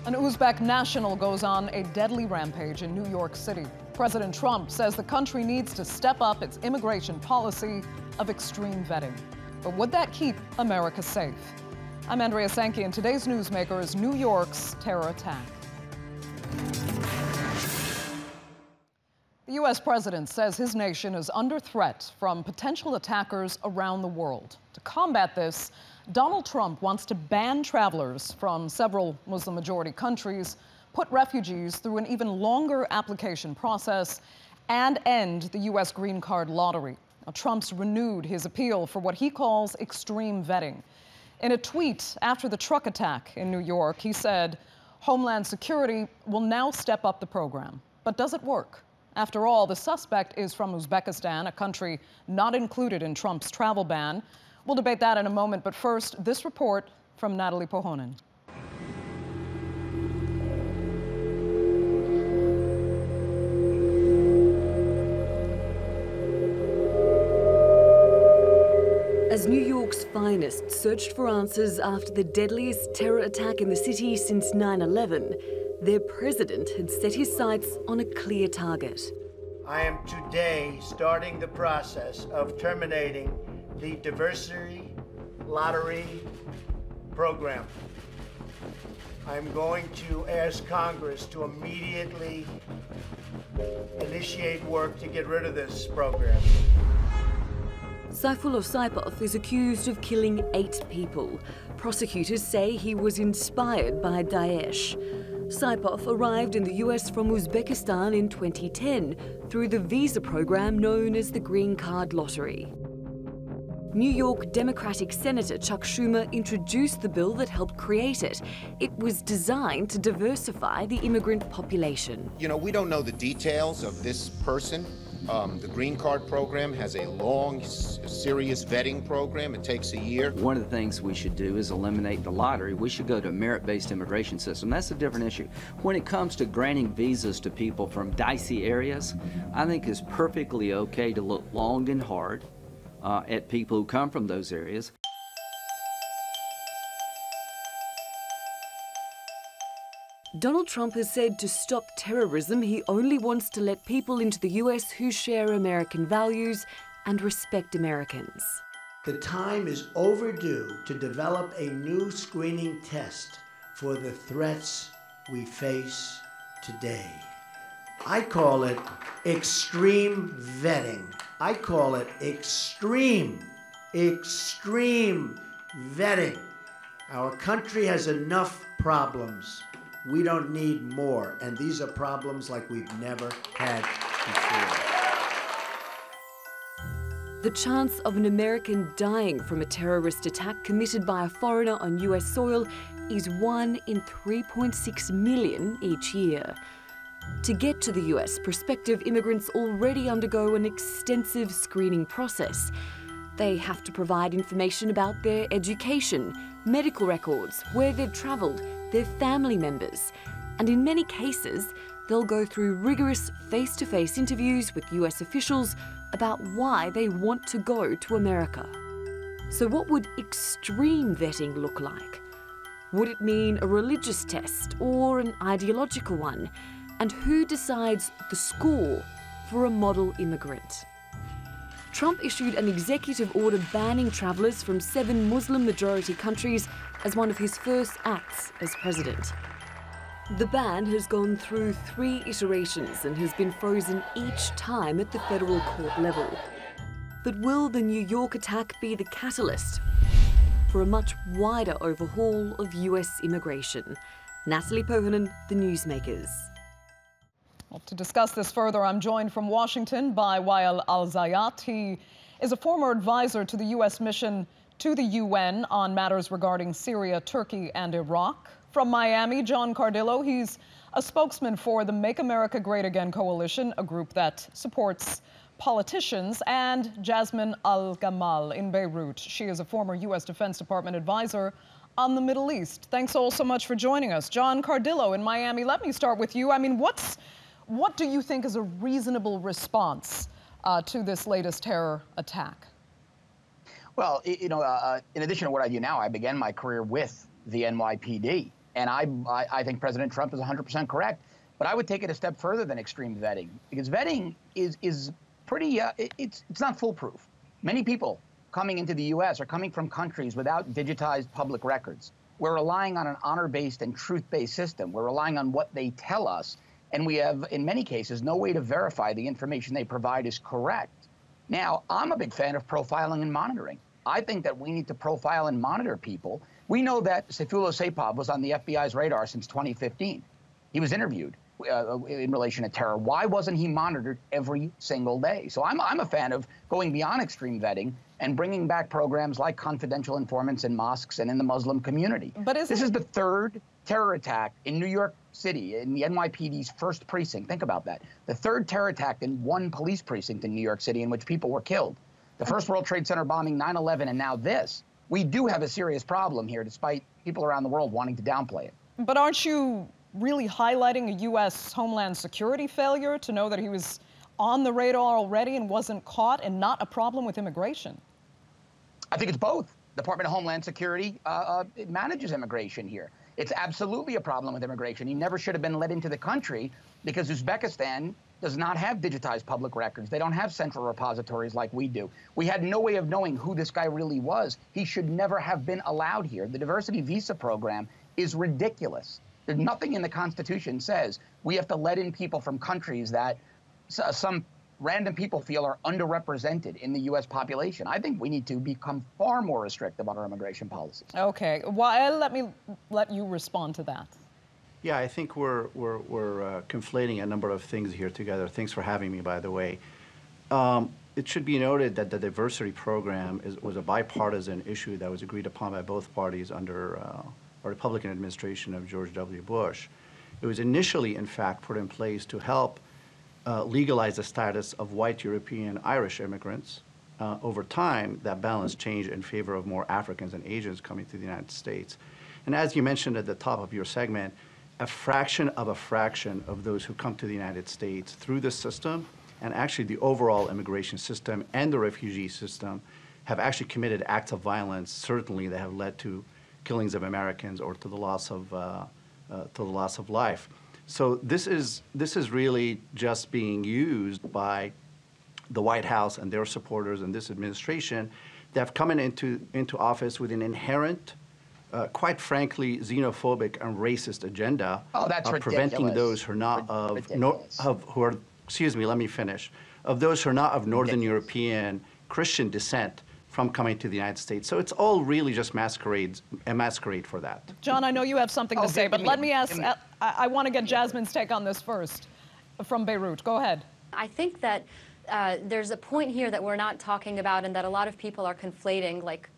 An Uzbek national goes on a deadly rampage in New York City. President Trump says the country needs to step up its immigration policy of extreme vetting. But would that keep America safe? I'm Andrea Sankey, and today's Newsmakers, New York's terror attack. The U.S. president says his nation is under threat from potential attackers around the world. To combat this, Donald Trump wants to ban travelers from several Muslim-majority countries, put refugees through an even longer application process, and end the U.S. green card lottery. Now, Trump's renewed his appeal for what he calls extreme vetting. In a tweet after the truck attack in New York, he said, Homeland Security will now step up the program. But does it work? After all, the suspect is from Uzbekistan, a country not included in Trump's travel ban. We'll debate that in a moment, but first, this report from Natalie Pohonen. As New York's finest searched for answers after the deadliest terror attack in the city since 9/11, their president had set his sights on a clear target. I am today starting the process of terminating the diversity lottery program. I'm going to ask Congress to immediately initiate work to get rid of this program. Saifullah Saipov is accused of killing 8 people. Prosecutors say he was inspired by Daesh. Saipov arrived in the US from Uzbekistan in 2010 through the visa program known as the Green Card Lottery. New York Democratic Senator Chuck Schumer introduced the bill that helped create it. It was designed to diversify the immigrant population. You know, we don't know the details of this person. The Green Card program has a long, serious vetting program. It takes a year. One of the things we should do is eliminate the lottery. We should go to a merit-based immigration system. That's a different issue. When it comes to granting visas to people from dicey areas, I think it's perfectly okay to look long and hard at people who come from those areas. Donald Trump has said to stop terrorism, he only wants to let people into the US who share American values and respect Americans. The time is overdue to develop a new screening test for the threats we face today. I call it extreme vetting. I call it extreme vetting. Our country has enough problems. We don't need more, and these are problems like we've never had before. The chance of an American dying from a terrorist attack committed by a foreigner on US soil is 1 in 3.6 million each year. To get to the US, prospective immigrants already undergo an extensive screening process. They have to provide information about their education, medical records, where they've travelled, their family members, and in many cases, they'll go through rigorous face-to-face interviews with US officials about why they want to go to America. So what would extreme vetting look like? Would it mean a religious test or an ideological one? And who decides the score for a model immigrant? Trump issued an executive order banning travellers from 7 Muslim-majority countries as one of his first acts as president. The ban has gone through 3 iterations and has been frozen each time at the federal court level. But will the New York attack be the catalyst for a much wider overhaul of US immigration? Natalie Pohonen, The Newsmakers. Well, to discuss this further, I'm joined from Washington by Wael Al-Zayat. He is a former advisor to the U.S. mission to the UN on matters regarding Syria, Turkey, and Iraq. From Miami, John Cardillo. He's a spokesman for the Make America Great Again coalition, a group that supports politicians, and Jasmine Al-Gamal in Beirut. She is a former U.S. Defense Department advisor on the Middle East. Thanks all so much for joining us. John Cardillo in Miami, let me start with you. I mean, what do you think is a reasonable response to this latest terror attack? Well, in addition to what I do now, I began my career with the NYPD. And I think President Trump is 100% correct. But I would take it a step further than extreme vetting, because vetting is pretty, it's not foolproof. Many people coming into the U.S. are coming from countries without digitized public records. We're relying on an honor-based and truth-based system. We're relying on what they tell us, and we have, in many cases, no way to verify the information they provide is correct. Now, I'm a big fan of profiling and monitoring. I think that we need to profile and monitor people. We know that Seyfullah Saipov was on the FBI's radar since 2015. He was interviewed in relation to terror. Why wasn't he monitored every single day? So I'm a fan of going beyond extreme vetting and bringing back programs like confidential informants in mosques and in the Muslim community. But this is the third terror attack in New York City, in the NYPD's first precinct. Think about that. The third terror attack in one police precinct in New York City in which people were killed. The first World Trade Center bombing, 9/11, and now this. We do have a serious problem here, despite people around the world wanting to downplay it. But aren't you really highlighting a U.S. Homeland Security failure to know that he was on the radar already and wasn't caught, and not a problem with immigration? I think it's both. Department of Homeland Security it manages immigration here. It's absolutely a problem with immigration. He never should have been let into the country because Uzbekistan does not have digitized public records. They don't have central repositories like we do. We had no way of knowing who this guy really was. He should never have been allowed here. The diversity visa program is ridiculous. There's nothing in the Constitution says we have to let in people from countries that some random people feel are underrepresented in the U.S. population. I think we need to become far more restrictive on our immigration policies. Okay, well, let you respond to that. Yeah, I think we're conflating a number of things here together. Thanks for having me, by the way. It should be noted that the diversity program was a bipartisan issue that was agreed upon by both parties under a Republican administration of George W. Bush. It was initially, in fact, put in place to help legalize the status of white European Irish immigrants. Over time, that balance changed in favor of more Africans and Asians coming to the United States. And as you mentioned at the top of your segment, a fraction of those who come to the United States through the system, and actually the overall immigration system and the refugee system, have actually committed acts of violence, certainly that have led to killings of Americans or to the loss of life. So this is really just being used by the White House and their supporters and this administration that have come into office with an inherent, quite frankly, xenophobic and racist agenda of preventing those who are not of those who are not of Northern European Christian descent from coming to the United States. So it's all really just a masquerade for that. John, I know you have something to say, but let me ask, I want to get Jasmine's take on this first from Beirut. Go ahead. I think that there's a point here that we're not talking about and that a lot of people are conflating, like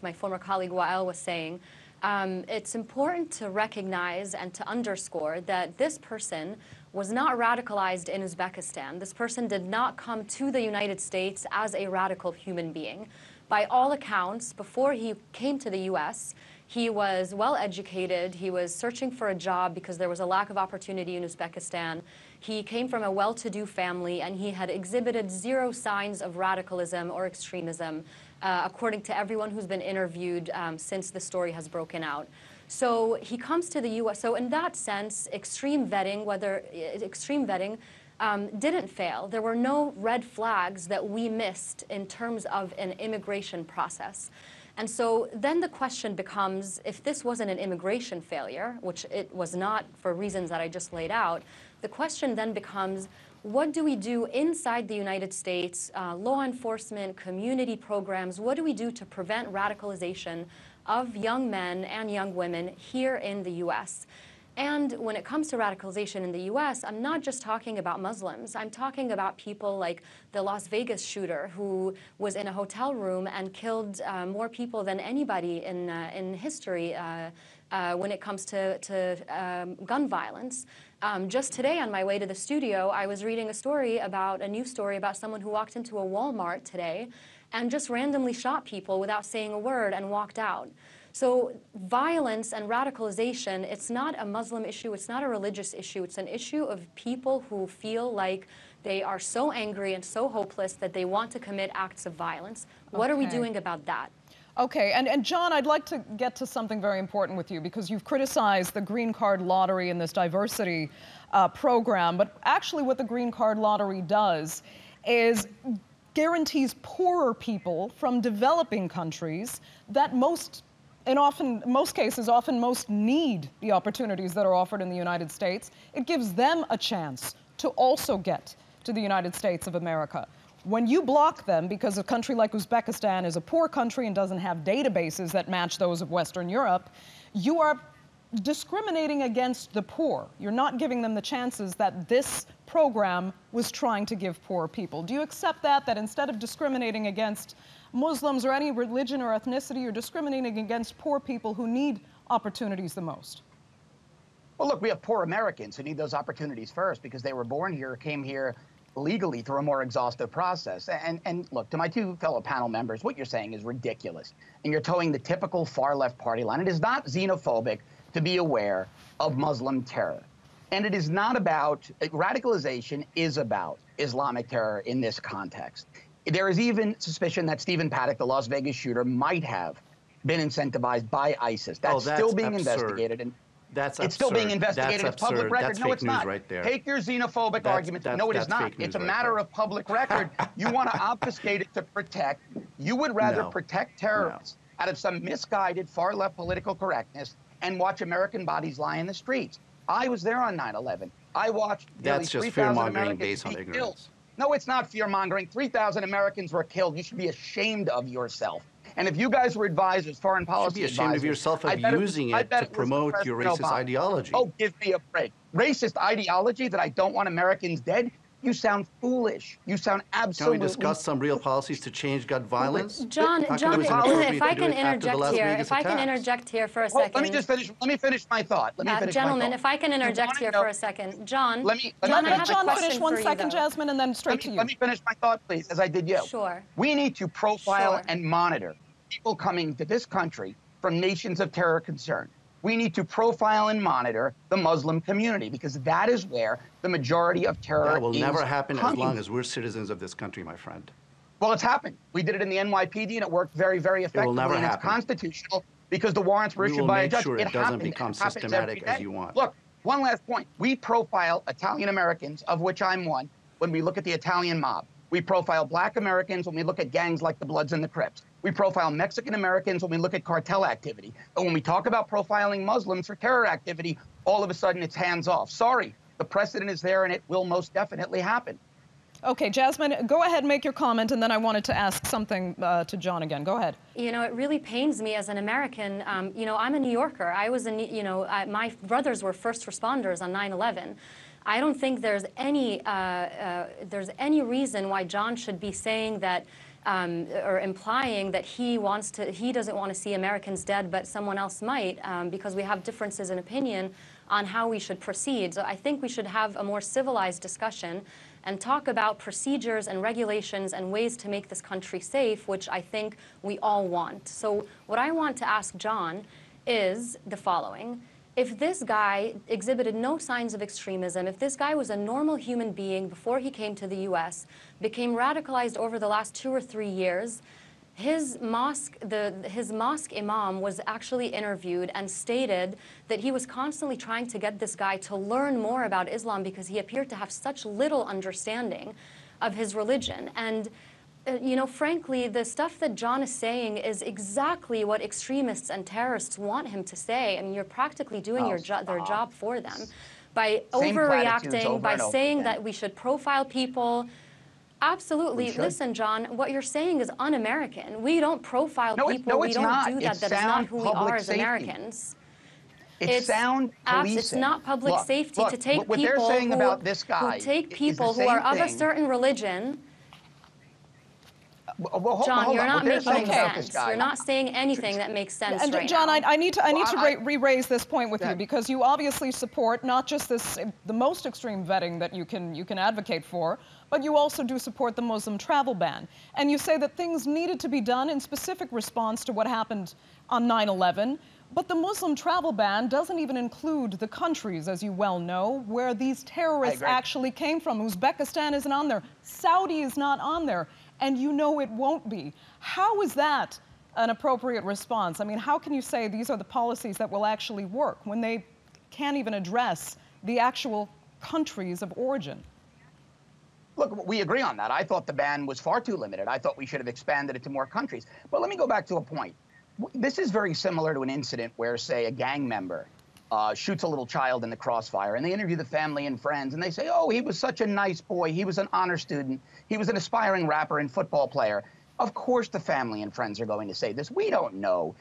my former colleague Wael was saying. It's important to recognize and to underscore that this person was not radicalized in Uzbekistan. This person did not come to the United States as a radical human being. By all accounts, before he came to the U.S., he was well educated. He was searching for a job because there was a lack of opportunity in Uzbekistan. He came from a well-to-do family, and he had exhibited zero signs of radicalism or extremism, according to everyone who's been interviewed since the story has broken out. So he comes to the U.S. So in that sense, extreme vetting didn't fail. There were no red flags that we missed in terms of an immigration process. And so then the question becomes, if this wasn't an immigration failure, which it was not for reasons that I just laid out, the question then becomes, what do we do inside the United States, law enforcement, community programs, what do we do to prevent radicalization of young men and young women here in the U.S.? And when it comes to radicalization in the U.S., I'm not just talking about Muslims. I'm talking about people like the Las Vegas shooter who was in a hotel room and killed more people than anybody in history when it comes to gun violence. Just today on my way to the studio, I was reading a news story about someone who walked into a Walmart today and just randomly shot people without saying a word and walked out. So violence and radicalization, it's not a Muslim issue, it's not a religious issue, it's an issue of people who feel like they are so angry and so hopeless that they want to commit acts of violence. What are we doing about that? Okay, and John, I'd like to get to something very important with you because you've criticized the green card lottery and this diversity program, but actually what the green card lottery does is guarantees poorer people from developing countries that most cases most need the opportunities that are offered in the United States. It gives them a chance to also get to the United States of America. When you block them, because a country like Uzbekistan is a poor country and doesn't have databases that match those of Western Europe, you are discriminating against the poor. You're not giving them the chances that this program was trying to give poor people. Do you accept that instead of discriminating against Muslims or any religion or ethnicity, you're discriminating against poor people who need opportunities the most? Well, look, we have poor Americans who need those opportunities first because they were born here, came here legally through a more exhaustive process. And look, to my two fellow panel members, what you're saying is ridiculous. And you're towing the typical far-left party line. It is not xenophobic to be aware of Muslim terror. And it is not about, radicalization is about Islamic terror in this context. There is even suspicion that Stephen Paddock, the Las Vegas shooter, might have been incentivized by ISIS. That's still being investigated. And it's still being investigated. It's public record. No, it's not. Right there. Take your xenophobic argument. No, it is not. It's a matter of public record. You want to obfuscate it to protect. You would rather protect terrorists out of some misguided far-left political correctness and watch American bodies lie in the streets. I was there on 9/11. I watched nearly 3,000 Americans be killed. No, it's not fear-mongering. 3,000 Americans were killed. You should be ashamed of yourself. And if you guys were advisors, foreign policy advisors, you should be ashamed of yourself of using it to promote your racist ideology. Oh, give me a break. Racist ideology that I don't want Americans dead? You sound foolish. You sound absolutely... Can we discuss some real policies to change gun violence? John, if I can interject here for a second. Let me finish my thought. Gentlemen, if I can interject here for a second. John, let John finish 1 second, Jasmine, and then straight to you. Let me finish my thought, please, as I did you. Sure. We need to profile and monitor people coming to this country from nations of terror concern. We need to profile and monitor the Muslim community because that is where the majority of terror is That will never happen as long as we're citizens of this country, my friend. Well, it's happened. We did it in the NYPD, and it worked very, very effectively. It will never happen. It's constitutional because the warrants were issued by a judge. We will make sure it doesn't become systematic as you want. Look, one last point. We profile Italian Americans, of which I'm one, when we look at the Italian mob. We profile Black Americans when we look at gangs like the Bloods and the Crips. We profile Mexican Americans when we look at cartel activity. But when we talk about profiling Muslims for terror activity, all of a sudden it's hands off. Sorry, the precedent is there and it will most definitely happen. Okay, Jasmine, go ahead and make your comment, and then I wanted to ask something to John again. Go ahead. You know, it really pains me as an American. You know, I'm a New Yorker. I was my brothers were first responders on 9/11. I don't think there's any reason why John should be saying that or implying that he doesn't want to see Americans dead, but someone else might, because we have differences in opinion on how we should proceed. So I think we should have a more civilized discussion and talk about procedures and regulations and ways to make this country safe, which I think we all want. So what I want to ask John is the following. If this guy exhibited no signs of extremism, if this guy was a normal human being before he came to the US, became radicalized over the last 2 or 3 years, his mosque imam was actually interviewed and stated that he was constantly trying to get this guy to learn more about Islam because he appeared to have such little understanding of his religion. And you know, frankly, the stuff that John is saying is exactly what extremists and terrorists want him to say. I mean, you're practically doing their job for them by overreacting, by saying that we should profile people. Absolutely. Listen, John, what you're saying is un-American. We don't profile people. We don't do that. That is not who we are as Americans. It's sound policing. It's not public safety to take what people they're saying about this guy who are of a certain religion. Well, John, you're not making sense. You're not saying anything that makes sense and right John, now. I need to re-raise this point with you because you obviously support not just the most extreme vetting that you can advocate for, but you also do support the Muslim travel ban. And you say that things needed to be done in specific response to what happened on 9/11. But the Muslim travel ban doesn't even include the countries, as you well know, where these terrorists actually came from. Uzbekistan isn't on there. Saudi is not on there. And you know it won't be. How is that an appropriate response? I mean, how can you say these are the policies that will actually work when they can't even address the actual countries of origin? Look, we agree on that. I thought the ban was far too limited. I thought we should have expanded it to more countries. But let me go back to a point. This is very similar to an incident where, say, a gang member shoots a little child in the crossfire, and they interview the family and friends, and they say, oh, he was such a nice boy. He was an honor student. He was an aspiring rapper and football player. Of course the family and friends are going to say this. We don't know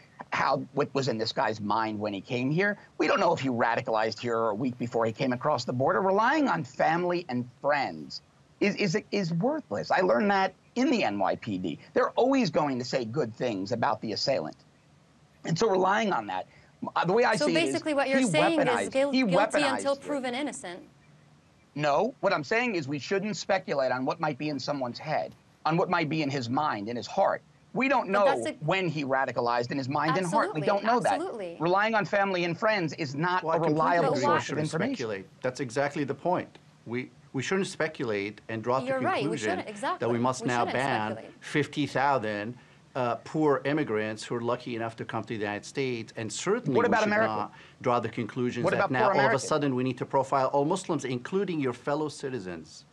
what was in this guy's mind when he came here. We don't know if he radicalized here a week before he came across the border. Relying on family and friends is worthless. I learned that in the NYPD. They're always going to say good things about the assailant. And so relying on that, the way I see it is, so basically what you're saying is guilty until proven innocent. No, what I'm saying is we shouldn't speculate on what might be in someone's head, on what might be in his mind, in his heart. We don't know when he radicalized in his mind and heart. We don't know that. Relying on family and friends is not a reliable source of information. Speculate. That's exactly the point. We shouldn't speculate and draw the conclusion that we must now ban 50,000 poor immigrants who are lucky enough to come to the United States, and certainly we should not draw the conclusions that now all of a sudden we need to profile all Muslims, including your fellow citizens.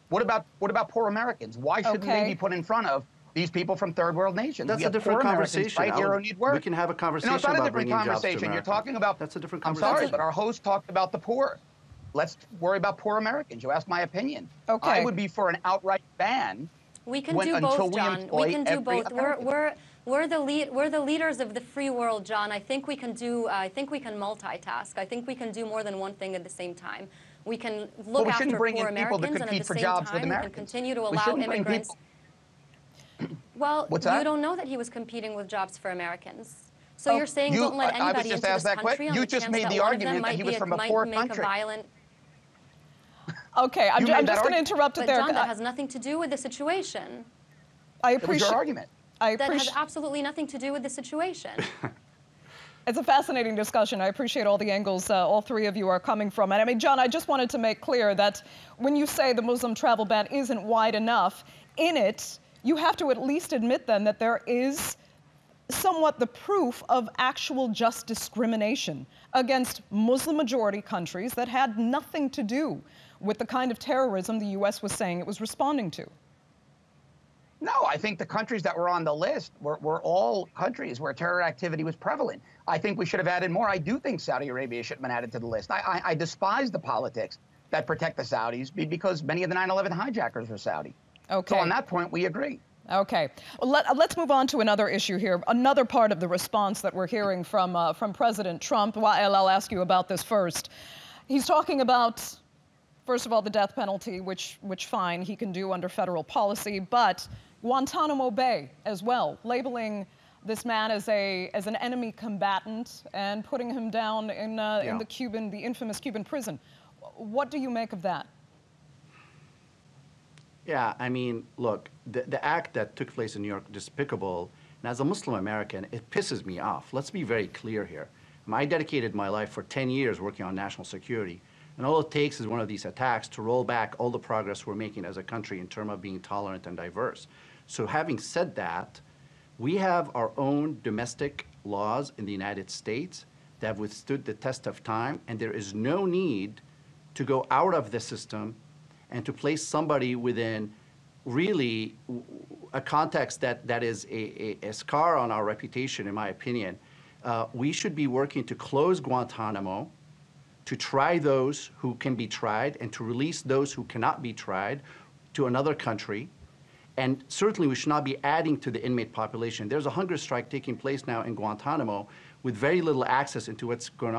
What about poor Americans? Why shouldn't they be put in front of these people from third world nations? That's a different conversation. Right here who need work. We can have a conversation no, it's not about a different conversation. You're talking about. That's a different conversation. I'm sorry, but our host talked about the poor. Let's worry about poor Americans. You asked my opinion. Okay. I would be for an outright ban. We can do both, John. We can do both. We're the leaders of the free world, John. I think we can multitask. I think we can do more than one thing at the same time. We can look after poor Americans, and at the same time, we can continue to allow immigrants. Well, you don't know that he was competing with jobs for Americans. So you're saying don't let anybody into this country on the chance that one of them might make a violent. Okay, I'm just going to interrupt it there. But John, that has nothing to do with the situation. I appreciate your argument. That has absolutely nothing to do with the situation. It's a fascinating discussion. I appreciate all the angles all three of you are coming from. And I mean, John, I just wanted to make clear that when you say the Muslim travel ban isn't wide enough, in it, you have to at least admit then that there is somewhat the proof of actual just discrimination against Muslim-majority countries that had nothing to do with the kind of terrorism the U.S. was saying it was responding to. No, I think the countries that were on the list were all countries where terror activity was prevalent. I think we should have added more. I do think Saudi Arabia should have been added to the list. I despise the politics that protect the Saudis because many of the 9/11 hijackers were Saudi. Okay. So on that point, we agree. Okay. Well, let's move on to another issue here, another part of the response that we're hearing from President Trump. Wael, I'll ask you about this first. He's talking about, first of all, the death penalty, which fine, he can do under federal policy, but Guantanamo Bay as well, labeling this man as an enemy combatant and putting him down in the infamous Cuban prison. What do you make of that? Yeah, I mean, look, the act that took place in New York, despicable, and as a Muslim American, it pisses me off. Let's be very clear here. I dedicated my life for 10 years working on national security, and all it takes is one of these attacks to roll back all the progress we're making as a country in terms of being tolerant and diverse. So having said that, we have our own domestic laws in the United States that have withstood the test of time, and there is no need to go out of the system and to place somebody within really a context that is a scar on our reputation, in my opinion. We should be working to close Guantanamo, to try those who can be tried, and to release those who cannot be tried to another country. And certainly we should not be adding to the inmate population. There's a hunger strike taking place now in Guantanamo with very little access into what's going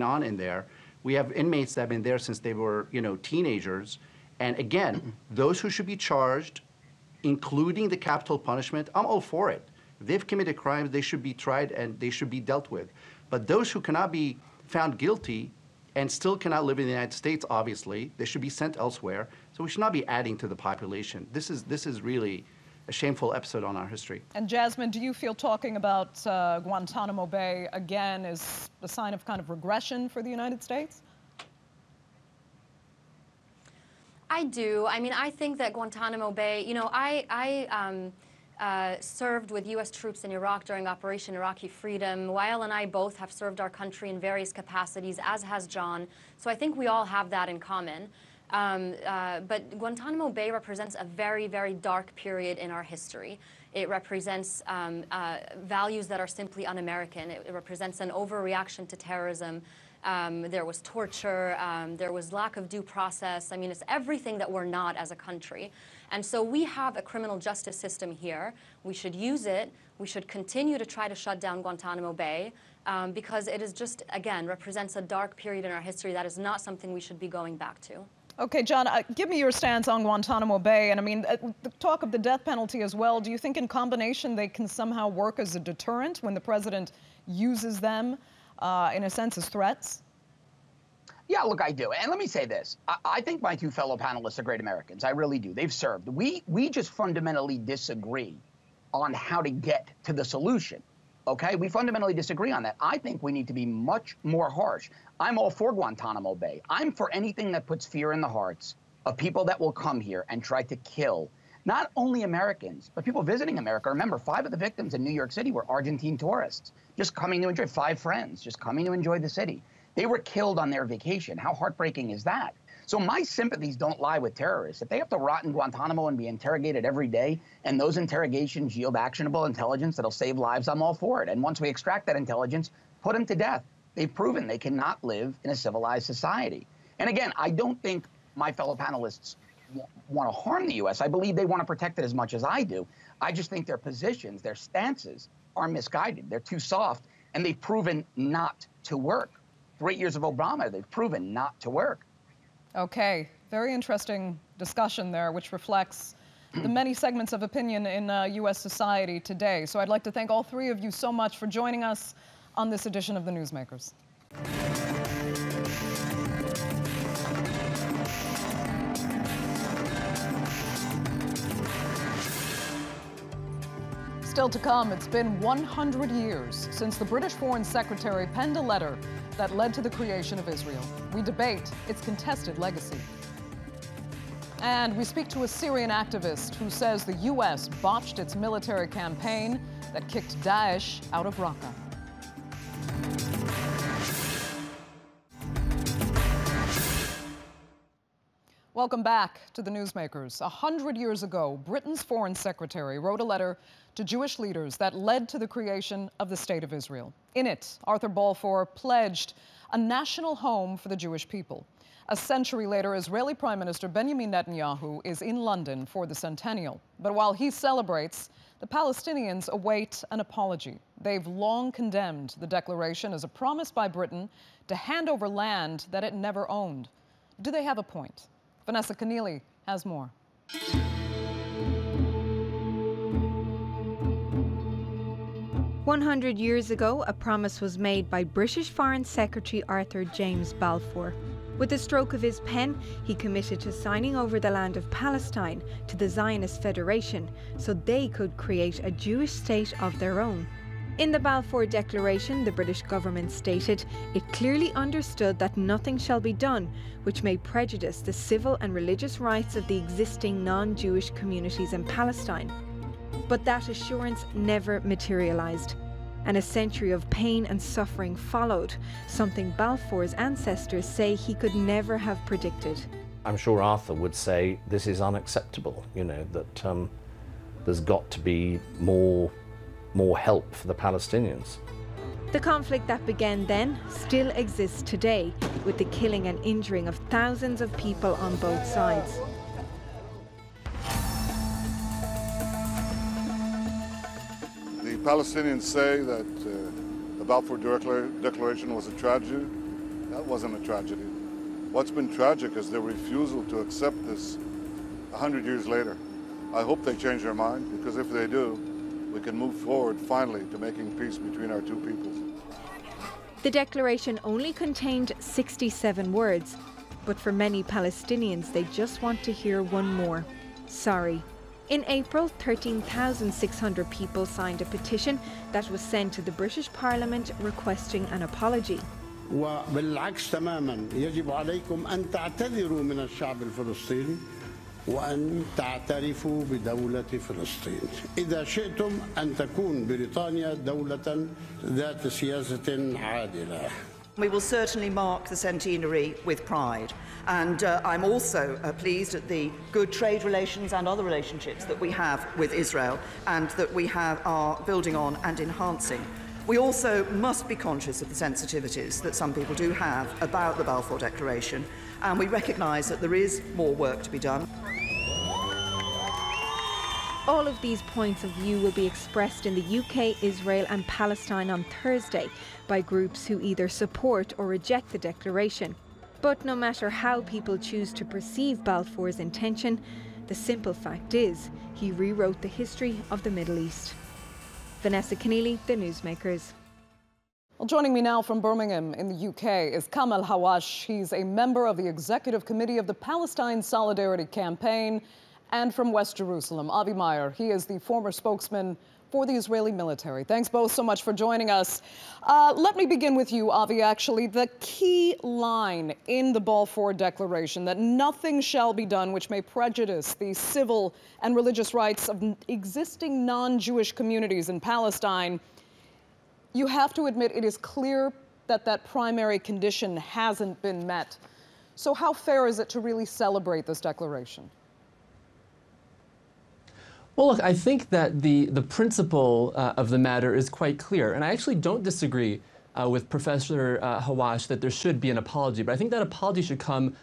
on in there. We have inmates that have been there since they were, teenagers. And again, those who should be charged, including the capital punishment, I'm all for it. If they've committed crimes, they should be tried and they should be dealt with. But those who cannot be found guilty and still cannot live in the United States, obviously, they should be sent elsewhere. So we should not be adding to the population. This is really a shameful episode on our history. And Jasmine, do you feel talking about Guantanamo Bay again is a sign of kind of regression for the United States? I do. I mean, I think that Guantanamo Bay, served with U.S. troops in Iraq during Operation Iraqi Freedom. Wael and I both have served our country in various capacities, as has John. So I think we all have that in common. But Guantanamo Bay represents a very, very dark period in our history. It represents values that are simply un-American. It represents an overreaction to terrorism. There was torture. There was lack of due process. I mean, it's everything that we're not as a country. And so we have a criminal justice system here. We should use it. We should continue to try to shut down Guantanamo Bay because it is just, again, represents a dark period in our history that is not something we should be going back to. Okay, John, give me your stance on Guantanamo Bay. And I mean, the talk of the death penalty as well. Do you think in combination they can somehow work as a deterrent when the president uses them, in a sense, as threats? Yeah, look, I do. And let me say this. I think my two fellow panelists are great Americans. I really do. They've served. We just fundamentally disagree on how to get to the solution. Okay? We fundamentally disagree on that. I think we need to be much more harsh. I'm all for Guantanamo Bay. I'm for anything that puts fear in the hearts of people that will come here and try to kill not only Americans, but people visiting America. Remember, 5 of the victims in New York City were Argentine tourists, just coming to enjoy, 5 friends, just coming to enjoy the city. They were killed on their vacation. How heartbreaking is that? So my sympathies don't lie with terrorists. If they have to rot in Guantanamo and be interrogated every day, and those interrogations yield actionable intelligence that'll save lives, I'm all for it. And once we extract that intelligence, put them to death. They've proven they cannot live in a civilized society. And again, I don't think my fellow panelists want to harm the U.S. I believe they want to protect it as much as I do. I just think their positions, their stances are misguided. They're too soft, and they've proven not to work. 3 years of Obama, they've proven not to work. Okay, very interesting discussion there, which reflects the many segments of opinion in U.S. society today. So I'd like to thank all 3 of you so much for joining us on this edition of the Newsmakers. Still to come, it's been 100 years since the British Foreign Secretary penned a letter that led to the creation of Israel. We debate its contested legacy. And we speak to a Syrian activist who says the U.S. botched its military campaign that kicked Daesh out of Raqqa. Welcome back to the Newsmakers. 100 years ago, Britain's Foreign Secretary wrote a letter to Jewish leaders that led to the creation of the State of Israel. In it, Arthur Balfour pledged a national home for the Jewish people. A century later, Israeli Prime Minister Benjamin Netanyahu is in London for the centennial. But while he celebrates, the Palestinians await an apology. They've long condemned the declaration as a promise by Britain to hand over land that it never owned. Do they have a point? Vanessa Keneally has more. "100 years ago, a promise was made by British Foreign Secretary Arthur James Balfour. With the stroke of his pen, he committed to signing over the land of Palestine to the Zionist Federation so they could create a Jewish state of their own. In the Balfour Declaration, the British government stated it clearly understood that nothing shall be done which may prejudice the civil and religious rights of the existing non-Jewish communities in Palestine. But that assurance never materialised, and a century of pain and suffering followed, something Balfour's ancestors say he could never have predicted. I'm sure Arthur would say this is unacceptable, that there's got to be more help for the Palestinians. The conflict that began then still exists today, with the killing and injuring of thousands of people on both sides. The Palestinians say that the Balfour Declaration was a tragedy. That wasn't a tragedy. What's been tragic is their refusal to accept this 100 years later. I hope they change their mind, because if they do, we can move forward finally to making peace between our two peoples. The declaration only contained 67 words, but for many Palestinians, they just want to hear one more: sorry. In April, 13,600 people signed a petition that was sent to the British Parliament requesting an apology. وبالعكس تماما يجب عليكم أن تعتذروا من الشعب الفلسطيني وأن تعترفوا بدولة فلسطين. إذا شئتم أن تكون بريطانيا دولة ذات سياسة عادلة. We will certainly mark the centenary with pride. And I'm also pleased at the good trade relations and other relationships that we have with Israel and that we are building on and enhancing. We also must be conscious of the sensitivities that some people do have about the Balfour Declaration, and we recognise that there is more work to be done. All of these points of view will be expressed in the UK, Israel and Palestine on Thursday by groups who either support or reject the declaration. But no matter how people choose to perceive Balfour's intention, the simple fact is he rewrote the history of the Middle East. Vanessa Keneally, The Newsmakers. Well, joining me now from Birmingham in the UK is Kamal Hawash. He's a member of the Executive Committee of the Palestine Solidarity Campaign, and from West Jerusalem, Avi Meyer. He is the former spokesman for the Israeli military. Thanks both so much for joining us. Let me begin with you, Avi, actually. The key line in the Balfour Declaration, that nothing shall be done which may prejudice the civil and religious rights of existing non-Jewish communities in Palestine, you have to admit it is clear that that primary condition hasn't been met. So how fair is it to really celebrate this declaration? Well, look, I think that the principle of the matter is quite clear, and I actually don't disagree with Professor Hawash that there should be an apology, but I think that apology should come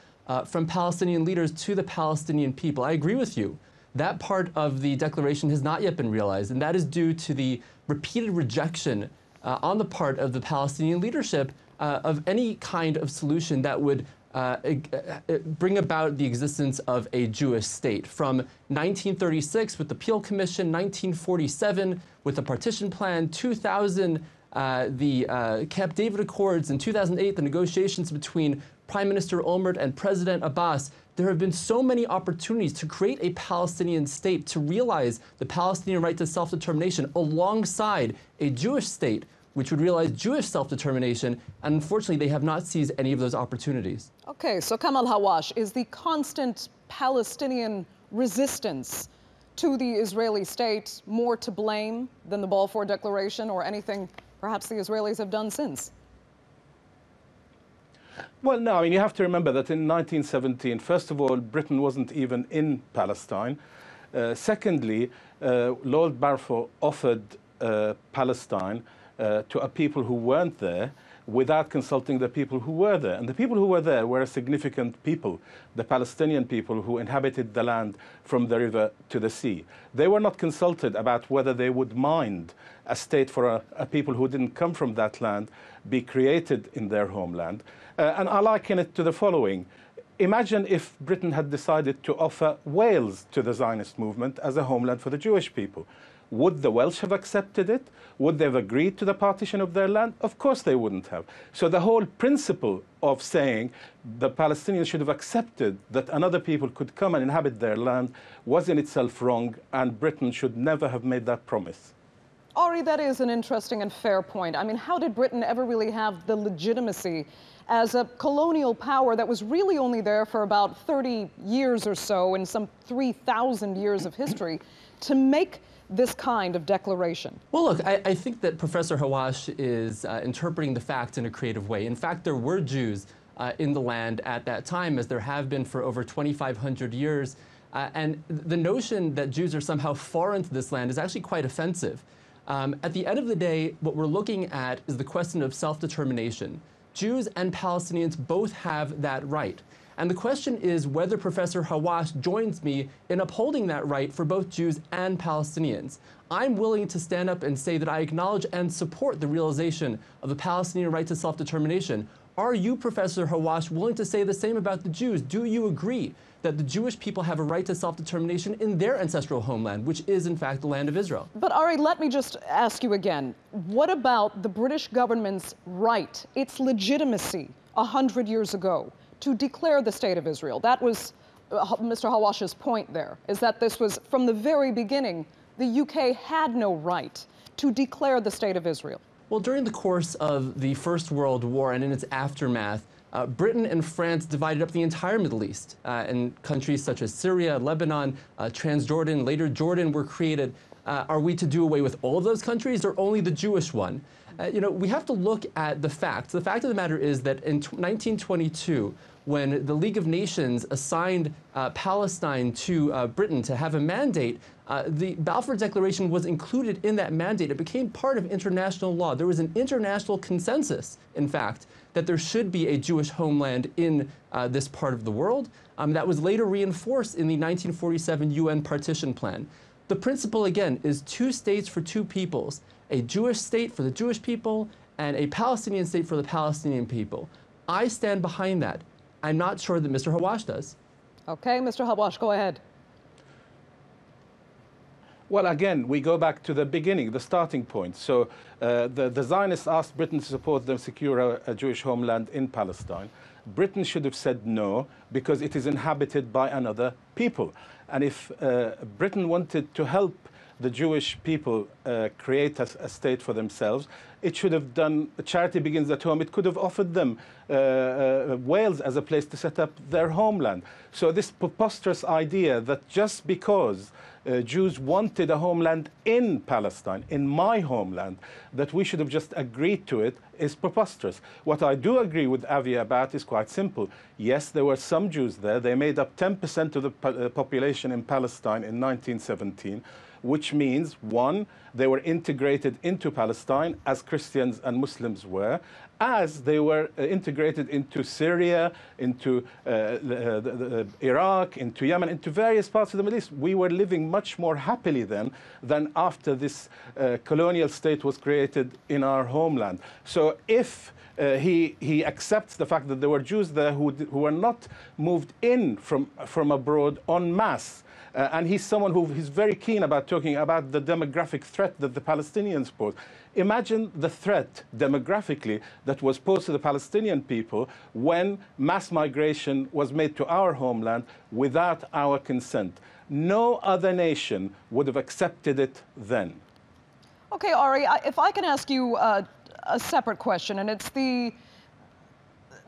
from Palestinian leaders to the Palestinian people. I agree with you. That part of the declaration has not yet been realized, and that is due to the repeated rejection on the part of the Palestinian leadership of any kind of solution that would bring about the existence of a Jewish state. From 1936 with the Peel Commission, 1947 with the Partition Plan, 2000 the Camp David Accords, in 2008 the negotiations between Prime Minister Olmert and President Abbas. There have been so many opportunities to create a Palestinian state, to realize the Palestinian right to self-determination alongside a Jewish state which would realize Jewish self-determination, and unfortunately they have not seized any of those opportunities. Okay, so Kamal Hawash, is the constant Palestinian resistance to the Israeli state more to blame than the Balfour Declaration or anything perhaps the Israelis have done since? Well, no, I mean, you have to remember that in 1917, first of all, Britain wasn't even in Palestine. Secondly, Lord Balfour offered Palestine to a people who weren't there without consulting the people who were there. And the people who were there were a significant people, the Palestinian people who inhabited the land from the river to the sea. They were not consulted about whether they would mind a state for a people who didn't come from that land be created in their homeland. And I liken it to the following. Imagine if Britain had decided to offer Wales to the Zionist movement as a homeland for the Jewish people. Would the Welsh have accepted it? Would they have agreed to the partition of their land? Of course they wouldn't have. So the whole principle of saying the Palestinians should have accepted that another people could come and inhabit their land was in itself wrong, and Britain should never have made that promise. Ari, that is an interesting and fair point. I mean, how did Britain ever really have the legitimacy as a colonial power that was really only there for about 30 years or so in some 3,000 years of history to make this kind of declaration? Well, look, I think that Professor Hawash is interpreting the facts in a creative way. In fact, there were Jews in the land at that time, as there have been for over 2,500 years. And the notion that Jews are somehow foreign to this land is actually quite offensive. At the end of the day, what we're looking at is the question of self-determination. Jews and Palestinians both have that right. And the question is whether Professor Hawash joins me in upholding that right for both Jews and Palestinians. I'm willing to stand up and say that I acknowledge and support the realization of the Palestinian right to self-determination. Are you, Professor Hawash, willing to say the same about the Jews? Do you agree that the Jewish people have a right to self-determination in their ancestral homeland, which is, in fact, the land of Israel? But, Ari, let me just ask you again. What about the British government's right, its legitimacy 100 years ago, to declare the State of Israel? That was Mr. Hawash's point there, is that this was, from the very beginning, the UK had no right to declare the State of Israel. Well, during the course of the First World War and in its aftermath, Britain and France divided up the entire Middle East, and countries such as Syria, Lebanon, Transjordan, later Jordan were created. Are we to do away with all of those countries or only the Jewish one? You know, we have to look at the facts. The fact of the matter is that in 1922, when the League of Nations assigned Palestine to Britain to have a mandate, the Balfour Declaration was included in that mandate. It became part of international law. There was an international consensus, in fact, that there should be a Jewish homeland in this part of the world. That was later reinforced in the 1947 UN partition plan. The principle, again, is 2 states for 2 peoples, a Jewish state for the Jewish people and a Palestinian state for the Palestinian people. I stand behind that. I'm not sure that Mr. Hawash does. Okay, Mr. Hawash, go ahead. Well, again, we go back to the beginning, the starting point. So the Zionists asked Britain to support them secure a Jewish homeland in Palestine. Britain should have said no because it is inhabited by another people. And if Britain wanted to help the Jewish people create a state for themselves, it should have done, charity begins at home. It could have offered them Wales as a place to set up their homeland. So this preposterous idea that just because Jews wanted a homeland in Palestine, in my homeland, that we should have just agreed to it is preposterous. What I do agree with Avi about is quite simple. Yes, there were some Jews there. They made up 10% of the population in Palestine in 1917. Which means, 1, they were integrated into Palestine as Christians and Muslims were, as they were integrated into Syria, into Iraq, into Yemen, into various parts of the Middle East. We were living much more happily then than after this colonial state was created in our homeland. So if he accepts the fact that there were Jews there who were not moved in from abroad en masse, and he's someone who is very keen about talking about the demographic threat that the Palestinians pose. Imagine the threat demographically that was posed to the Palestinian people when mass migration was made to our homeland without our consent. No other nation would have accepted it then. Okay, Ari, if I can ask you a separate question, and it's the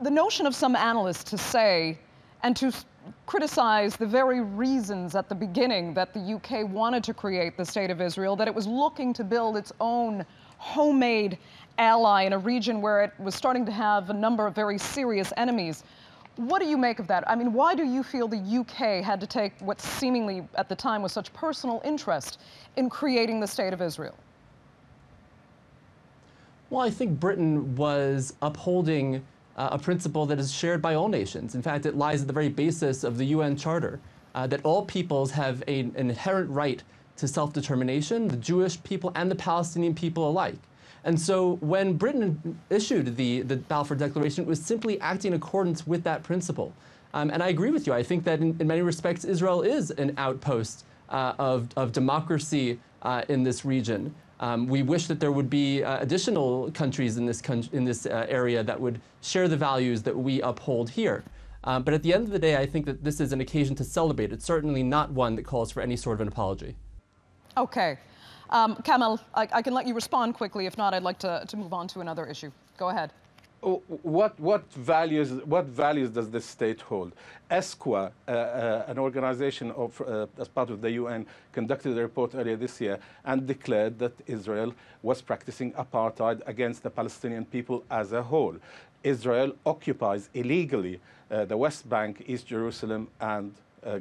notion of some analysts to say and to criticize the very reasons at the beginning that the UK wanted to create the State of Israel, that it was looking to build its own homemade ally in a region where it was starting to have a number of very serious enemies. What do you make of that? I mean, why do you feel the UK had to take what seemingly at the time was such personal interest in creating the State of Israel? Well, I think Britain was upholding a principle that is shared by all nations. In fact, it lies at the very basis of the UN Charter, that all peoples have an inherent right to self-determination, the Jewish people and the Palestinian people alike. And so when Britain issued the Balfour Declaration, it was simply acting in accordance with that principle. And I agree with you. I think that in many respects, Israel is an outpost of democracy in this region. We wish that there would be additional countries in this area that would share the values that we uphold here. But at the end of the day, I think that this is an occasion to celebrate. It's certainly not one that calls for any sort of an apology. Okay. Kamal, I can let you respond quickly. If not, I'd like to move on to another issue. Go ahead. What values does this state hold? ESQA, an organization as part of the UN, conducted a report earlier this year and declared that Israel was practicing apartheid against the Palestinian people as a whole. Israel occupies illegally the West Bank, East Jerusalem, and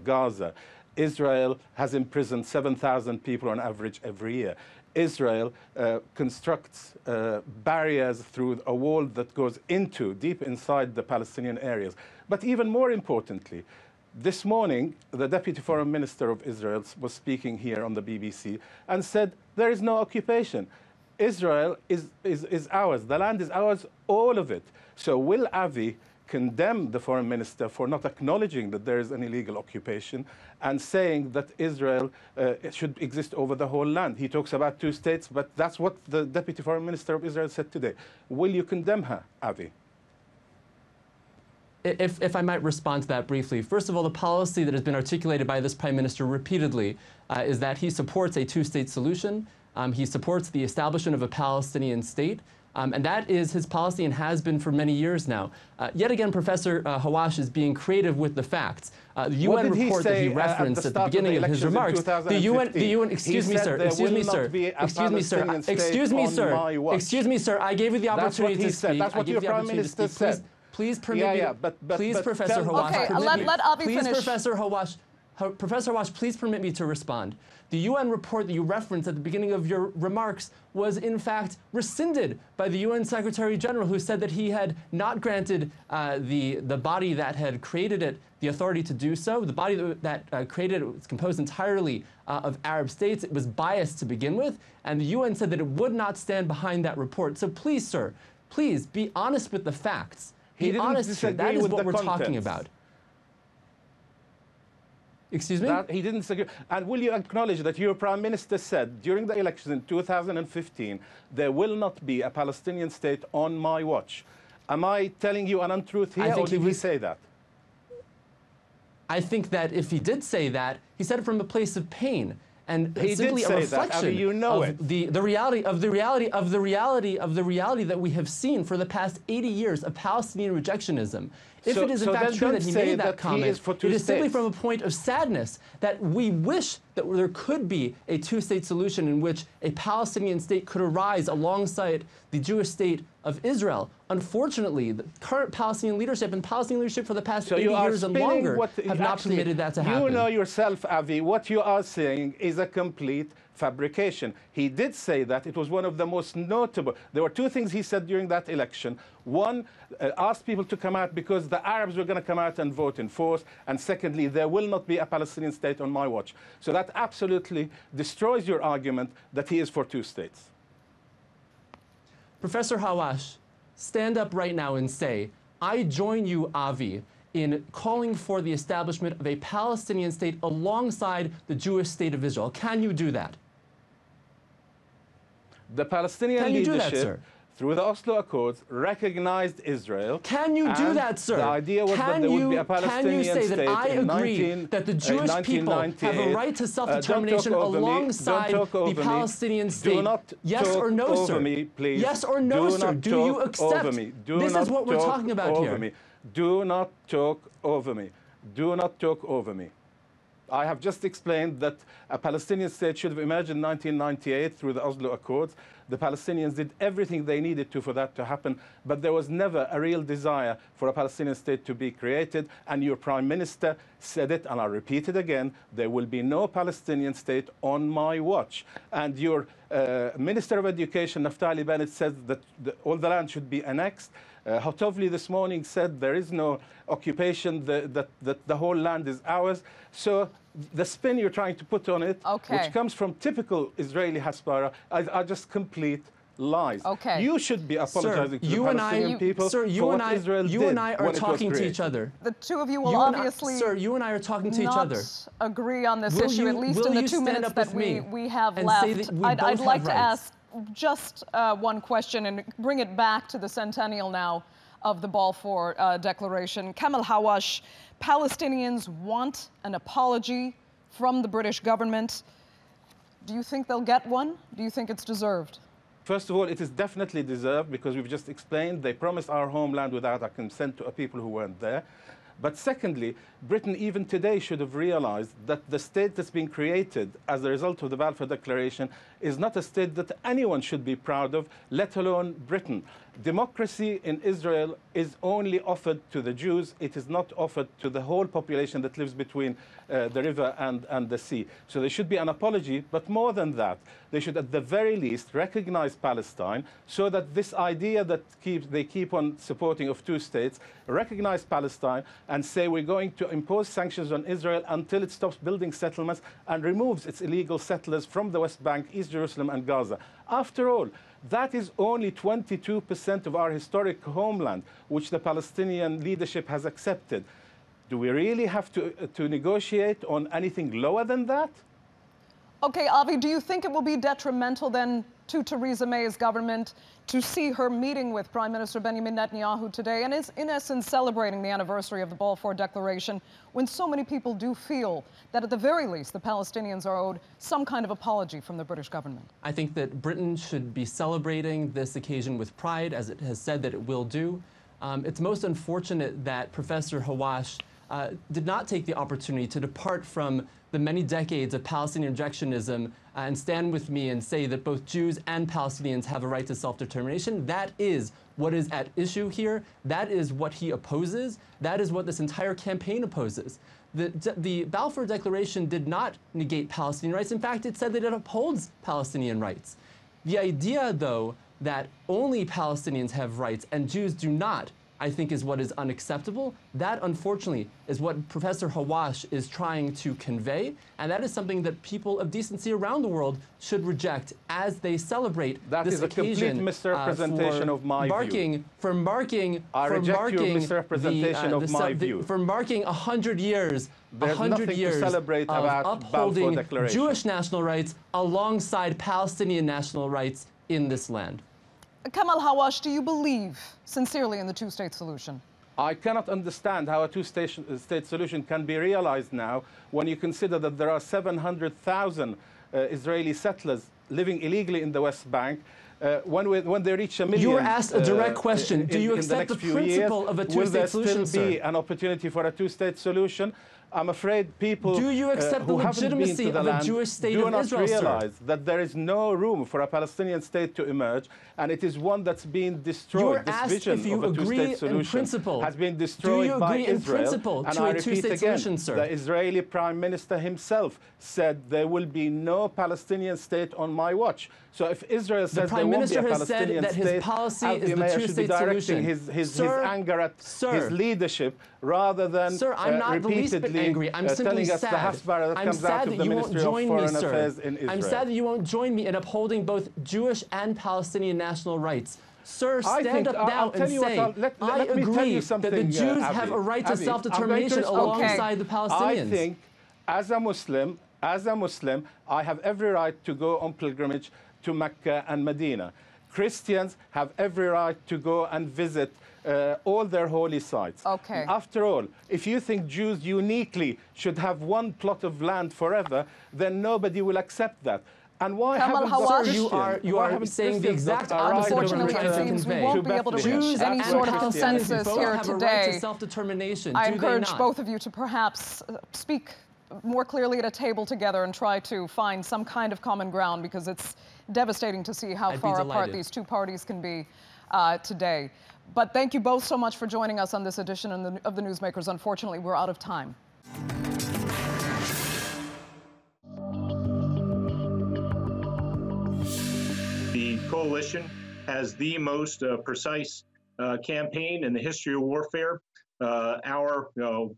Gaza. Israel has imprisoned 7,000 people on average every year. Israel constructs barriers through a wall that goes deep inside the Palestinian areas. But even more importantly, this morning, the Deputy Foreign Minister of Israel was speaking here on the BBC and said there is no occupation. Israel is ours. The land is ours, all of it. So will Avi condemn the foreign minister for not acknowledging that there is an illegal occupation and saying that Israel should exist over the whole land? He talks about 2 states, but that's what the Deputy Foreign Minister of Israel said today. Will you condemn her, Avi? If I might respond to that briefly. First of all, the policy that has been articulated by this Prime Minister repeatedly is that he supports a 2-state solution. He supports the establishment of a Palestinian state. And that is his policy and has been for many years now. Yet again, Professor Hawash is being creative with the facts. The UN report that he referenced at the beginning of his remarks, the UN, excuse me, sir, I gave you the opportunity to speak. That's what your Prime Minister said. Please permit me, please, Professor Hawash, let Avi finish. Professor Hawash, please permit me to respond. The UN report that you referenced at the beginning of your remarks was in fact rescinded by the UN Secretary General, who said that he had not granted the body that had created it the authority to do so. The body that created it was composed entirely of Arab states. It was biased to begin with, and the UN said that it would not stand behind that report. So please, sir, please be honest with the facts. Be honest here. That is what we're talking about. Excuse me? That he didn't agree. And will you acknowledge that your Prime Minister said during the elections in 2015, there will not be a Palestinian state on my watch? Am I telling you an untruth here, or did he say that? I think that if he did say that, he said it from a place of pain. And he simply did say a reflection that. You know of the reality that we have seen for the past 80 years of Palestinian rejectionism. If it is in fact true that he made that comment, it is simply from a point of sadness that we wish that there could be a two-state solution in which a Palestinian state could arise alongside the Jewish state of Israel. Unfortunately, the current Palestinian leadership and Palestinian leadership for the past 80 years and longer have not permitted that to happen. You know yourself, Avi, what you are saying is a complete fabrication. He did say that. It was one of the most notable. There were two things he said during that election. One, asked people to come out because the Arabs were going to come out and vote in force. And secondly, there will not be a Palestinian state on my watch. So that absolutely destroys your argument that he is for two states. Professor Hawash, stand up right now and say, I join you, Avi, in calling for the establishment of a Palestinian state alongside the Jewish state of Israel. Can you do that? The Palestinian leadership, through the Oslo Accords, recognized Israel. Can you do that, sir? The idea was that there would be a Palestinian state. Can you say that I agree that the Jewish people have a right to self-determination alongside the Palestinian state? Yes or no, sir? Yes or no, sir? Do you accept? This is what we're talking about here. Do not talk over me. Do not talk over me. I have just explained that a Palestinian state should have emerged in 1998 through the Oslo Accords. The Palestinians did everything they needed to for that to happen, but there was never a real desire for a Palestinian state to be created. And your Prime Minister said it, and I'll repeat it again, there will be no Palestinian state on my watch. And your Minister of Education, Naftali Bennett, says that all the land should be annexed. Hotovli this morning said there is no occupation, that the whole land is ours. So the spin you're trying to put on it, which comes from typical Israeli Hasbara, are just complete lies. You should be apologizing to the Palestinian people for what Israel did. You and I are talking to each other. The two of you will obviously you and I are talking to each other. Agree on this issue, at least in the 2 minutes that we have left. I'd like to ask just one question and bring it back to the centennial now of the Balfour Declaration. Kamal Hawash, Palestinians want an apology from the British government. Do you think they'll get one? Do you think it's deserved? First of all, it is definitely deserved because we've just explained they promised our homeland without our consent to a people who weren't there. But secondly, Britain even today should have realized that the state that's been created as a result of the Balfour Declaration is not a state that anyone should be proud of, let alone Britain. Democracy in Israel is only offered to the Jews. It is not offered to the whole population that lives between the river and the sea. So there should be an apology, but more than that, they should at the very least recognize Palestine so that this idea that they keep on supporting of two states, recognize Palestine and say we're going to impose sanctions on Israel until it stops building settlements and removes its illegal settlers from the West Bank, East Jerusalem and Gaza. After all, that is only 22% of our historic homeland, which the Palestinian leadership has accepted. Do we really have to negotiate on anything lower than that? Okay, Avi, do you think it will be detrimental then to Theresa May's government to see her meeting with Prime Minister Benjamin Netanyahu today and is, in essence, celebrating the anniversary of the Balfour Declaration, when so many people do feel that, at the very least, the Palestinians are owed some kind of apology from the British government? I think that Britain should be celebrating this occasion with pride, as it has said that it will do. It's most unfortunate that Professor Hawash did not take the opportunity to depart from the many decades of Palestinian rejectionism and stand with me and say that both Jews and Palestinians have a right to self-determination. That is what is at issue here. That is what he opposes. That is what this entire campaign opposes. The Balfour Declaration did not negate Palestinian rights. In fact, it said that it upholds Palestinian rights. The idea, though, that only Palestinians have rights and Jews do not, I think, is what is unacceptable. That, unfortunately, is what Professor Hawash is trying to convey, and that is something that people of decency around the world should reject as they celebrate this occasion. That is a complete misrepresentation of my view. For marking your misrepresentation of my view. For marking 100 years, There's nothing to celebrate of about upholding Balfour Declaration. Jewish national rights alongside Palestinian national rights in this land. Kamal Hawash, do you believe sincerely in the two-state solution? I cannot understand how a two-state solution can be realized now when you consider that there are 700,000 Israeli settlers living illegally in the West Bank. When they reach 1 million, you were asked a direct question. Do you accept the principle of a two-state solution, will there still be an opportunity for a two-state solution? I'm afraid people do you accept the who haven't been legitimacy to the of land a Jewish state do of not Israel, realize sir? that there is no room for a Palestinian state to emerge, and it is one that's being destroyed. You were this asked vision if you of a agree two-state solution in principle. has been destroyed by Israel. And I repeat again, solution, sir? the Israeli Prime Minister himself said there will be no Palestinian state on my watch. So if Israel says there won't be a Palestinian state, his policy is the should be two-state directing solution. his anger at his leadership rather than I'm not the least bit angry. I'm simply telling us sad. the hasbara that I'm comes sad out that of the you won't Ministry of join Foreign me, sir. Affairs in Israel. I'm sad that you won't join me in upholding both Jewish and Palestinian national rights. Sir, stand up now and say, I agree that the Jews have a right to self-determination alongside the Palestinians. I think, as a Muslim, I have every right to go on pilgrimage to Mecca and Medina. Christians have every right to go and visit all their holy sites. Okay. After all, if you think Jews uniquely should have one plot of land forever, then nobody will accept that. And why haven't you are saying the exact opposite of what I'm trying to convey. We won't be able to reach any sort of consensus here today. Self-determination. I encourage both of you to perhaps speak more clearly at a table together and try to find some kind of common ground, because it's devastating to see how far apart these two parties can be today. But thank you both so much for joining us on this edition of the Newsmakers. Unfortunately, we're out of time. The coalition has the most precise campaign in the history of warfare. Our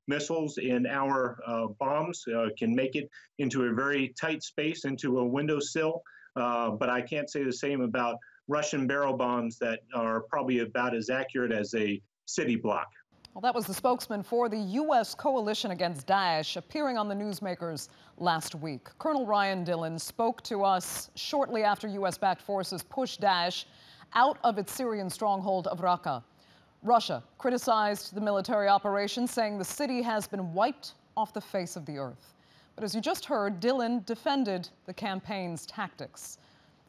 missiles and our bombs can make it into a very tight space, into a windowsill. But I can't say the same about Russian barrel bombs that are probably about as accurate as a city block. Well, that was the spokesman for the U.S. coalition against Daesh appearing on the Newsmakers last week. Colonel Ryan Dillon spoke to us shortly after U.S.-backed forces pushed Daesh out of its Syrian stronghold of Raqqa. Russia criticized the military operation, saying the city has been wiped off the face of the earth. But as you just heard, Dillon defended the campaign's tactics.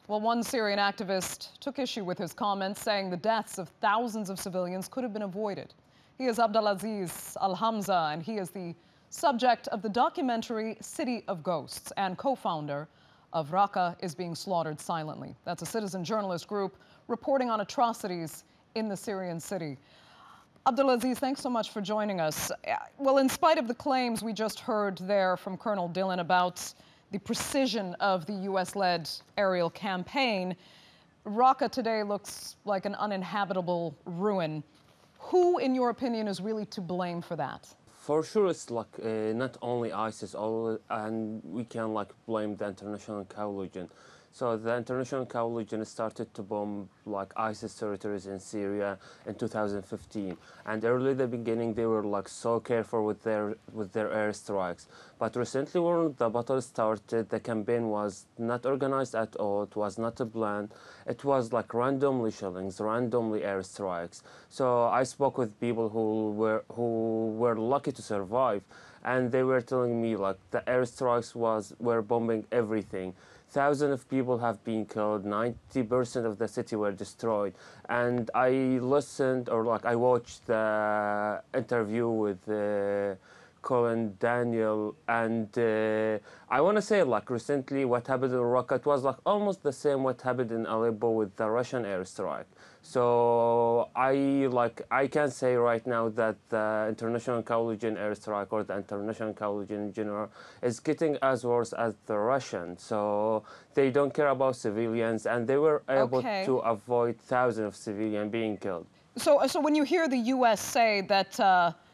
Well, one Syrian activist took issue with his comments, saying the deaths of thousands of civilians could have been avoided. He is Abdalaziz Alhamza, and he is the subject of the documentary City of Ghosts and co-founder of Raqqa is Being Slaughtered Silently. That's a citizen journalist group reporting on atrocities in the Syrian city. Abdalaziz, thanks so much for joining us. Well, in spite of the claims we just heard there from Colonel Dillon about the precision of the U.S.-led aerial campaign, Raqqa today looks like an uninhabitable ruin. Who, in your opinion, is really to blame for that? For sure, it's like not only ISIS, and we can blame the international coalition. So the international coalition started to bomb like ISIS territories in Syria in 2015. And early at the beginning, they were like so careful with their airstrikes. But recently, when the battle started, the campaign was not organized at all. It was not a plan. It was like randomly shellings, randomly airstrikes. So I spoke with people who were lucky to survive, and they were telling me like the airstrikes were bombing everything. Thousands of people have been killed, 90% of the city were destroyed. And I listened, or like I watched the interview with Colin Daniel, and I want to say like recently what happened in Raqqa, it was like almost the same what happened in Aleppo with the Russian airstrike. So I can say right now that the international coalition airstrike, or the international coalition in general, is getting as worse as the Russian. So they don't care about civilians, and they were able to avoid thousands of civilians being killed. So when you hear the U.S. say that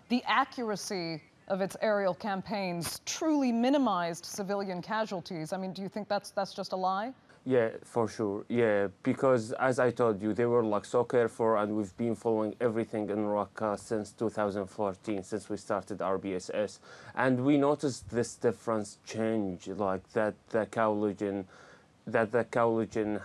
the accuracy of its aerial campaigns truly minimized civilian casualties, I mean, do you think that's just a lie? Yeah, for sure. Yeah, because as I told you, they were like so careful, and we've been following everything in Raqqa since 2014, since we started RBSS, and we noticed this difference change, like that the coalition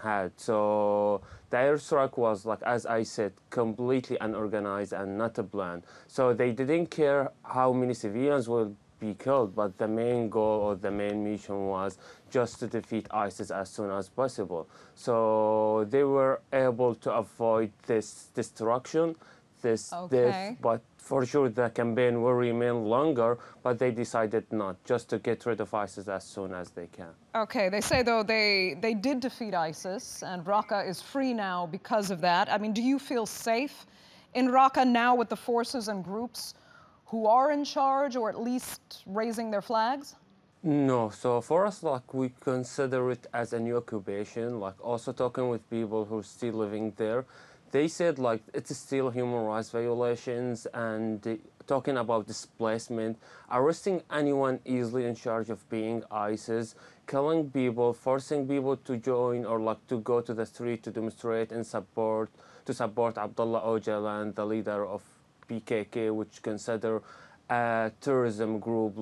had. So the airstrike was, like as I said, completely unorganized and not a plan. So they didn't care how many civilians will be killed, but the main goal or the main mission was just to defeat ISIS as soon as possible. So they were able to avoid this destruction, this death, but for sure the campaign will remain longer, but they decided not, just to get rid of ISIS as soon as they can. Okay, they say though they did defeat ISIS, and Raqqa is free now because of that. I mean, do you feel safe in Raqqa now with the forces and groups who are in charge, or at least raising their flags? No, so for us, like, we consider it as a new occupation. Like, also talking with people who are still living there, they said like it's still human rights violations, and talking about displacement, arresting anyone easily in charge of being ISIS, killing people, forcing people to join or like to go to the street to demonstrate and support Abdullah Öcalan, the leader of PKK, which consider a terrorism group.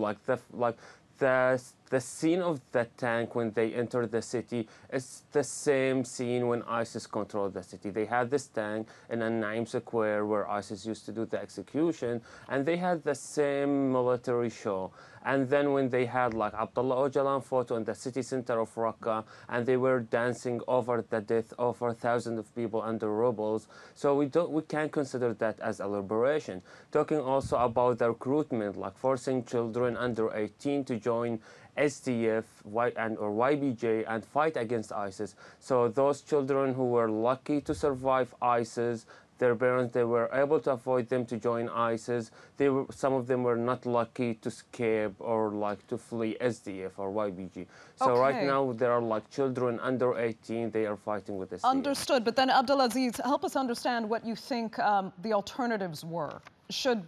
The scene of the tank when they enter the city is the same scene when ISIS controlled the city. They had this tank in a Naim Square where ISIS used to do the execution, and they had the same military show. And then when they had like Abdullah Öcalan photo in the city center of Raqqa, and they were dancing over the death of thousands of people under roubles. So we can't consider that as a liberation. Talking also about the recruitment, like forcing children under 18 to join SDF or YBJ and fight against ISIS. So those children who were lucky to survive ISIS, their parents, they were able to avoid them to join ISIS. Some of them were not lucky to escape or like to flee SDF or YBG. So right now there are like children under 18, they are fighting with SDF. Understood, but then Abdalaziz, help us understand what you think the alternatives were. Should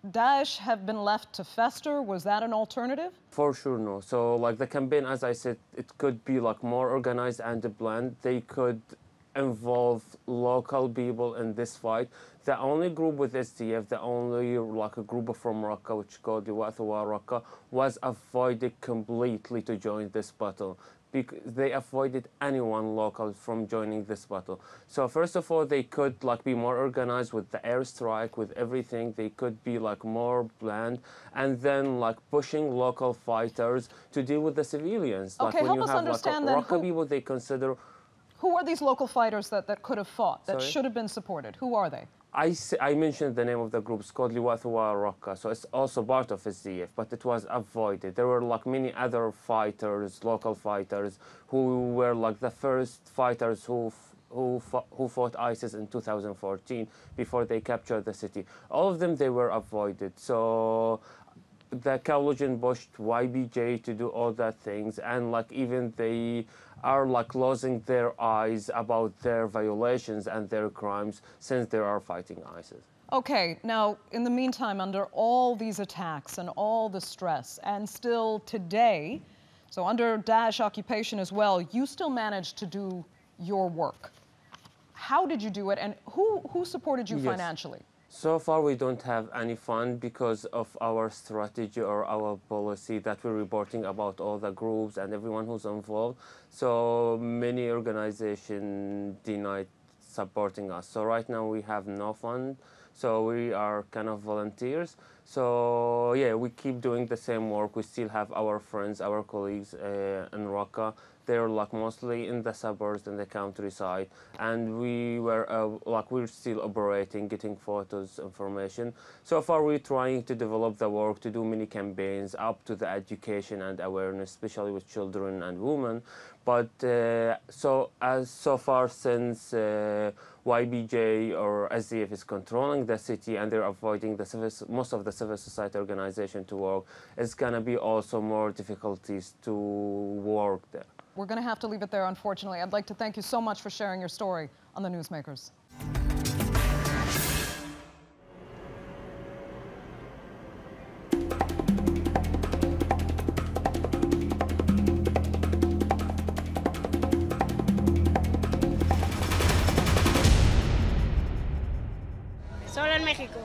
Daesh have been left to fester? Was that an alternative? For sure, no. So like the campaign, as I said, it could be like more organized and planned. They could involve local people in this fight. The only group with SDF, the only like a group from Raqqa, which is called the Raqqa, was avoided completely to join this battle. Because they avoided anyone local from joining this battle. So first of all, they could like be more organized with the airstrike, with everything. They could be like more planned, and then like pushing local fighters to deal with the civilians. Okay, like when help you us have understand like then Raqqa people, they consider. Who are these local fighters that could have fought, that Sorry? should have been supported? Who are they? I mentioned the name of the group. It's called Raqqa, so it's also part of SDF, but it was avoided. There were like many other fighters, local fighters, who were like the first fighters who fought ISIS in 2014 before they captured the city. All of them, they were avoided. So the coalition pushed YBJ to do all that things, and like even they are like closing their eyes about their violations and their crimes since they are fighting ISIS. Okay, now in the meantime, under all these attacks and all the stress, and still today, So under Daesh occupation as well, you still managed to do your work. How did you do it, and who supported you financially? So far, we don't have any fund because of our strategy or our policy that we're reporting about all the groups and everyone who's involved. So many organizations denied supporting us. So right now we have no fund. So we are kind of volunteers. So yeah, we keep doing the same work. We still have our friends, our colleagues in Raqqa. They're like mostly in the suburbs and the countryside, and we're still operating, getting photos, information. So far, we're trying to develop the work to do many campaigns up to the education and awareness, especially with children and women. But so far since YPG or SDF is controlling the city and they're avoiding most of the civil society organization to work, it's gonna be also more difficulties to work there. We're going to have to leave it there, unfortunately. I'd like to thank you so much for sharing your story on the Newsmakers. Solo en México.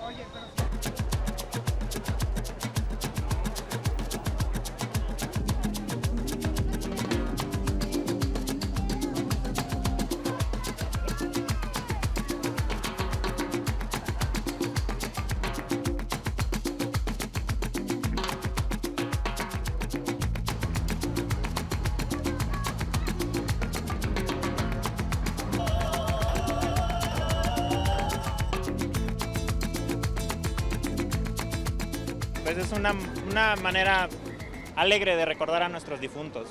Pues es una manera alegre de recordar a nuestros difuntos.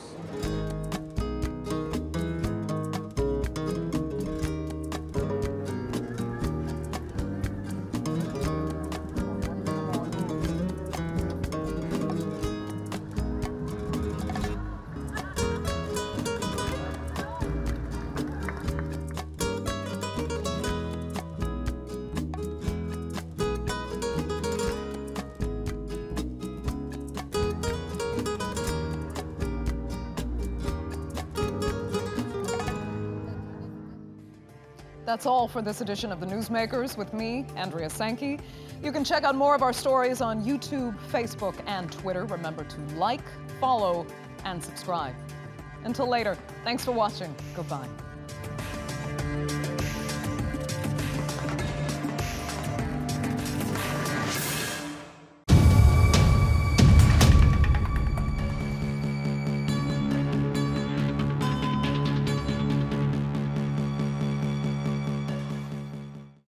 That's all for this edition of the Newsmakers with me, Andrea Sankey. You can check out more of our stories on YouTube, Facebook, and Twitter. Remember to like, follow, and subscribe. Until later, thanks for watching. Goodbye.